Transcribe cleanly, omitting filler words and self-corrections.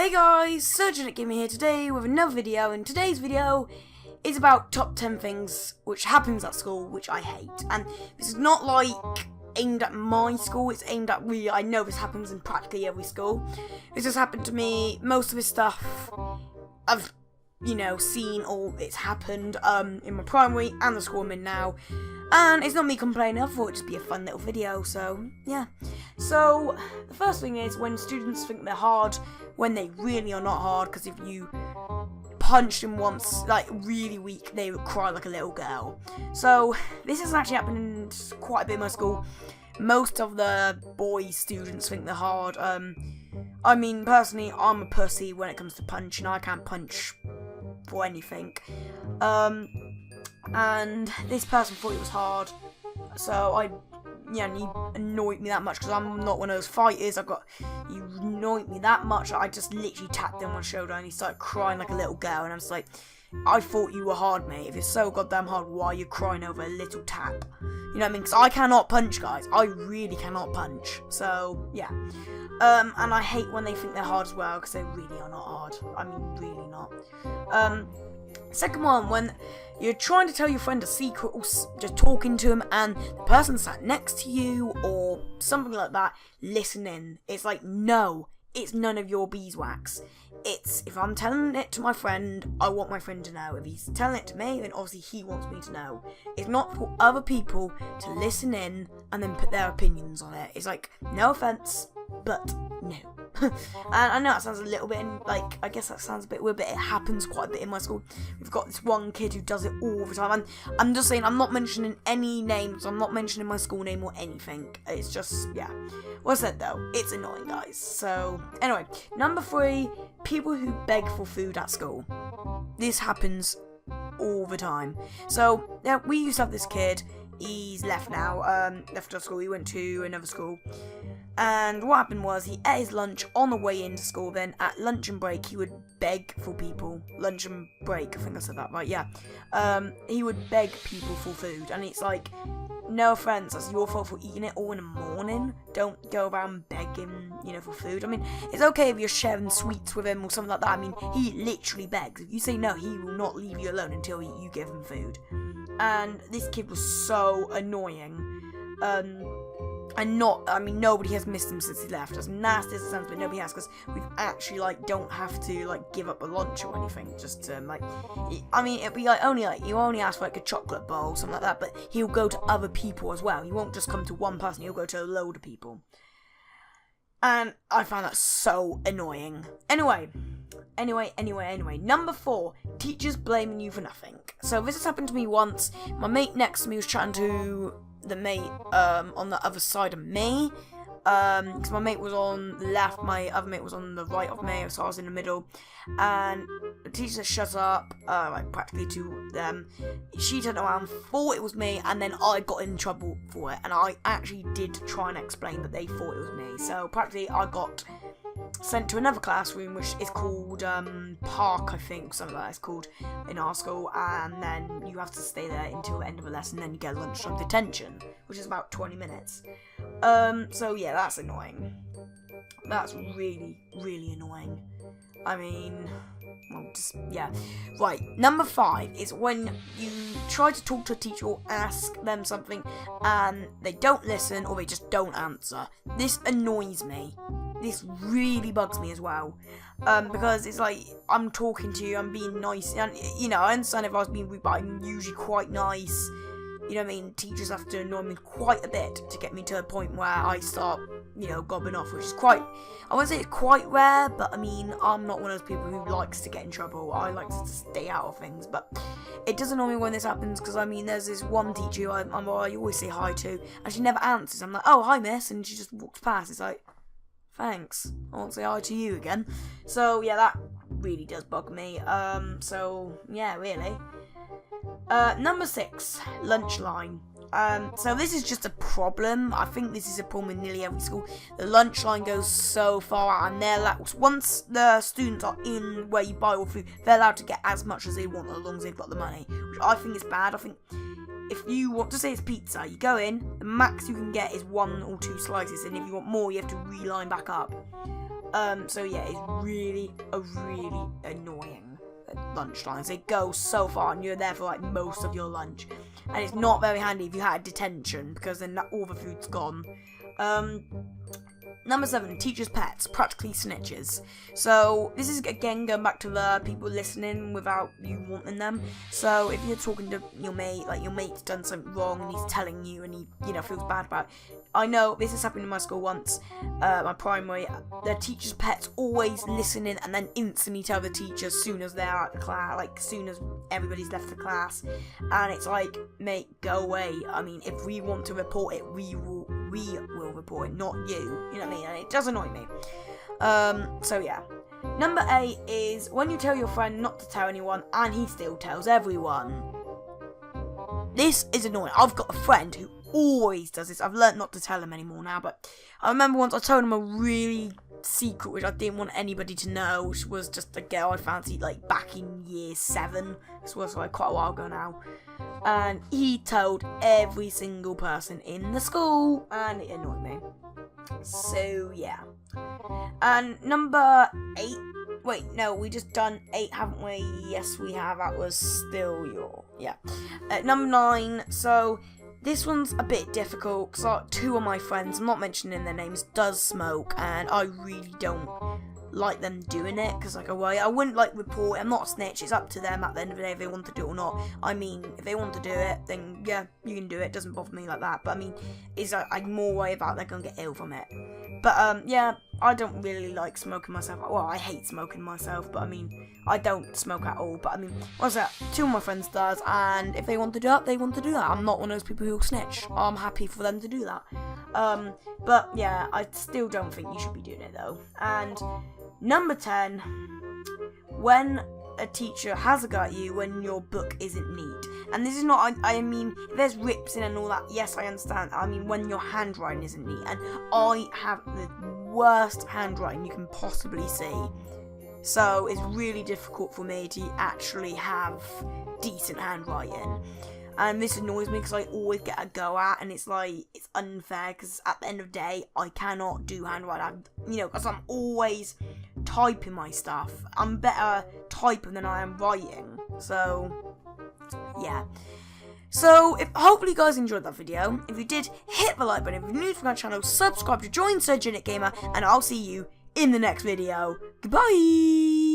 Hey guys, sirgenicgamer here today with another video, and today's video is about top 10 things which happens at school which I hate. And this is not like aimed at my school, it's aimed at I know this happens in practically every school. This has happened to me. Most of this stuff I've seen, or it's happened in my primary and the school I'm in now. And it's not me complaining, I thought it'd just be a fun little video, so yeah. So, the first thing is when students think they're hard when they really are not hard, because if you punch them once, like really weak, they would cry like a little girl. So, this has actually happened quite a bit in my school. Most of the boy students think they're hard. I mean, personally, I'm a pussy when it comes to punching. I can't punch for anything. And this person thought it was hard, so he annoyed me that much, because I'm not one of those fighters. He annoyed me that much that I just literally tapped him on the shoulder and he started crying like a little girl, and I'm just like, I thought you were hard, mate. If you're so goddamn hard, why are you crying over a little tap? You know what I mean? Because I cannot punch, guys. I really cannot punch. So, yeah. And I hate when they think they're hard as well, because they really are not hard. I mean, really not. Second one, when you're trying to tell your friend a secret or just talking to him and the person sat next to you or something like that, listening. It's like, no, it's none of your beeswax. It's, if I'm telling it to my friend, I want my friend to know. If he's telling it to me, then obviously he wants me to know. It's not for other people to listen in and then put their opinions on it. It's like, no offense, but no. And I know that sounds a little bit, I guess that sounds a bit weird, but it happens quite a bit in my school. We've got this one kid who does it all the time, and I'm just saying, I'm not mentioning any names, I'm not mentioning my school name or anything. It's just, yeah. What's that though? It's annoying, guys. So, anyway, number 3, people who beg for food at school. This happens all the time. So, yeah, we used to have this kid. He's left now, left our school, he went to another school, and what happened was he ate his lunch on the way into school. Then at lunch and break he would beg for people. Lunch and break, I think I said that right, yeah. He would beg people for food, and it's like, no offense, that's your fault for eating it all in the morning. Don't go around begging, for food. I mean, it's okay if you're sharing sweets with him or something like that. I mean, he literally begs. If you say no, he will not leave you alone until you give him food. And this kid was so annoying. Nobody has missed him since he left. As nasty as it sounds, but nobody has, because we've actually, don't have to, give up a lunch or anything, just to, it'd be, you only ask for, a chocolate bowl, or something like that, but he'll go to other people as well. He won't just come to one person, he'll go to a load of people. And I found that so annoying. Anyway, number 4, teachers blaming you for nothing. So this has happened to me once. My mate next to me was chatting to the mate on the other side of me, because my mate was on the left, my other mate was on the right of me, so I was in the middle, and the teacher said shut up, practically to them. She turned around, thought it was me, and then I got in trouble for it, and I actually did try and explain that they thought it was me. So practically I got sent to another classroom, which is called Park, I think, something like that it's called in our school, and then you have to stay there until the end of the lesson, then you get lunchtime detention, which is about 20 minutes. So yeah, that's annoying. That's really, really annoying. I mean, well, just, yeah. Right, number 5 is when you try to talk to a teacher or ask them something and they don't listen or they just don't answer. This annoys me. This really bugs me as well, because it's like, I'm talking to you, I'm being nice, and, I understand if I was being rude, but I'm usually quite nice, you know what I mean. Teachers have to annoy me quite a bit to get me to a point where I start, gobbing off, which is quite, I wouldn't say it's quite rare, but I mean, I'm not one of those people who likes to get in trouble. I like to stay out of things, but it does annoy me when this happens, because I mean, there's this one teacher I always say hi to, and she never answers. I'm like, oh, hi miss, and she just walks past. It's like, thanks, I won't say hi to you again. So yeah, that really does bug me. So yeah, really. Number 6, lunch line. So this is just a problem. I think this is a problem in nearly every school. The lunch line goes so far out, and they're allowed, once the students are in where you buy all food, they're allowed to get as much as they want as long as they've got the money, which I think is bad. I think if you want to say it's pizza, you go in, the max you can get is 1 or 2 slices, and if you want more, you have to reline back up. So yeah, it's really annoying at lunchtimes. They go so far and you're there for like most of your lunch. And it's not very handy if you had detention, because then all the food's gone. Number 7, teachers' pets, practically snitches. So this is again going back to the people listening without you wanting them. So if you're talking to your mate, like your mate's done something wrong and he's telling you and he, feels bad about it. I know this has happened in my school once, my primary. The teachers' pets always listen in and then instantly tell the teacher as soon as they're out of the class, like as soon as everybody's left the class. And it's like, mate, go away. I mean, if we want to report it, we will report it, not you. You know what I mean? And it does annoy me. So yeah. Number 8 is when you tell your friend not to tell anyone and he still tells everyone. This is annoying. I've got a friend who always does this. I've learnt not to tell him anymore now, but I remember once I told him a really secret which I didn't want anybody to know, which was just a girl I fancied like back in year 7. This was like quite a while ago now. And he told every single person in the school, and it annoyed me. So yeah. And number 8. Wait, no, we just done 8, haven't we? Yes, we have. That was still yeah. Number 9. So this one's a bit difficult because 2 of my friends, I'm not mentioning their names, does smoke, and I really don't like them doing it, because like I wouldn't like report it. I'm not a snitch. It's up to them at the end of the day if they want to do it or not. I mean, if they want to do it, then yeah, you can do it. It doesn't bother me like that. But I mean, I'm more worried about they're gonna get ill from it. But yeah, I don't really like smoking myself. Well, I hate smoking myself, but I mean, I don't smoke at all. But I mean, what's that? 2 of my friends does, and if they want to do that, they want to do that. I'm not one of those people who'll snitch. I'm happy for them to do that. But yeah, I still don't think you should be doing it though. And number 10, when a teacher has a go at you when your book isn't neat. And this is not, I mean, if there's rips in and all that, yes, I understand. I mean, when your handwriting isn't neat. And I have the worst handwriting you can possibly see. So it's really difficult for me to actually have decent handwriting. And this annoys me because I always get a go at, and it's like, it's unfair because at the end of the day, I cannot do handwriting, because I'm always typing my stuff. I'm better typing than I am writing, so, yeah. So, hopefully you guys enjoyed that video. If you did, hit the like button. If you're new to my channel, subscribe to join sirgenicgamer, and I'll see you in the next video. Goodbye!